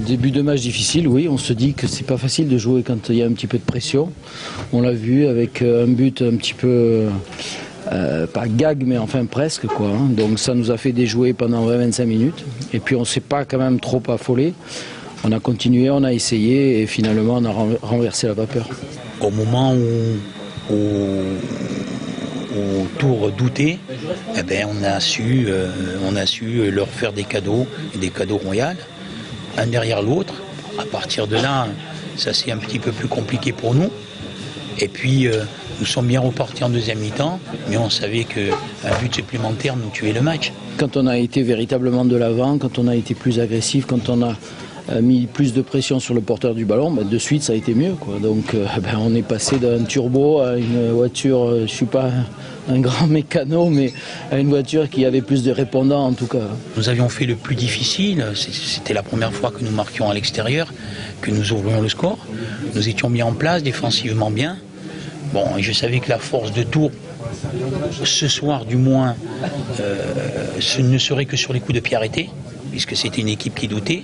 Début de match difficile, oui. On se dit que c'est pas facile de jouer quand il y a un petit peu de pression. On l'a vu avec un but un petit peu, pas gag, mais enfin presque, quoi. Donc ça nous a fait déjouer pendant 20-25 minutes. Et puis on ne s'est pas quand même trop affolé. On a continué, on a essayé et finalement on a renversé la vapeur. Au moment où au tour douté, eh ben, on a su leur faire des cadeaux royaux, un derrière l'autre. À partir de là, ça c'est un petit peu plus compliqué pour nous. Et puis nous sommes bien repartis en deuxième mi-temps, mais on savait qu'un but supplémentaire nous tuait le match. Quand on a été véritablement de l'avant, quand on a été plus agressif, quand on a mis plus de pression sur le porteur du ballon, ben de suite ça a été mieux, quoi. Donc on est passé d'un turbo à une voiture, je ne suis pas un grand mécano, mais à une voiture qui avait plus de répondants en tout cas. Nous avions fait le plus difficile, c'était la première fois que nous marquions à l'extérieur, que nous ouvrions le score. Nous étions mis en place, défensivement bien. Bon, et je savais que la force de Tours, ce soir du moins, ce ne serait que sur les coups de pied arrêtés, puisque c'était une équipe qui doutait.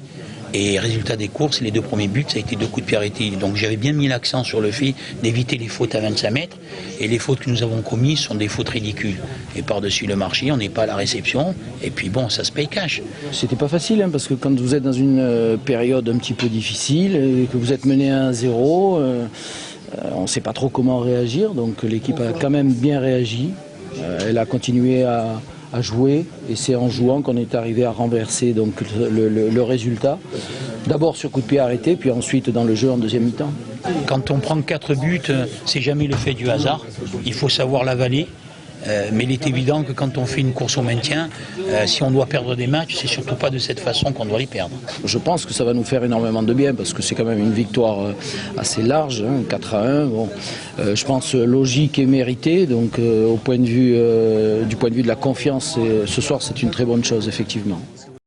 Et résultat des courses, les deux premiers buts, ça a été 2 coups de pied arrêtés. Donc j'avais bien mis l'accent sur le fait d'éviter les fautes à 25 mètres. Et les fautes que nous avons commises sont des fautes ridicules. Et par-dessus le marché, on n'est pas à la réception. Et puis bon, ça se paye cash. C'était pas facile, parce que quand vous êtes dans une période un petit peu difficile, et que vous êtes mené à 1-0, on ne sait pas trop comment réagir. Donc l'équipe a quand même bien réagi. Elle a continué à jouer, et c'est en jouant qu'on est arrivé à renverser donc le résultat. D'abord sur coup de pied arrêté, puis ensuite dans le jeu en deuxième mi-temps. Quand on prend 4 buts, c'est jamais le fait du hasard. Il faut savoir l'avaler. Mais il est évident que quand on fait une course au maintien, si on doit perdre des matchs, c'est surtout pas de cette façon qu'on doit les perdre. Je pense que ça va nous faire énormément de bien, parce que c'est quand même une victoire assez large, 4-1. Bon, je pense logique et méritée. Donc du point de vue de la confiance, ce soir c'est une très bonne chose, effectivement.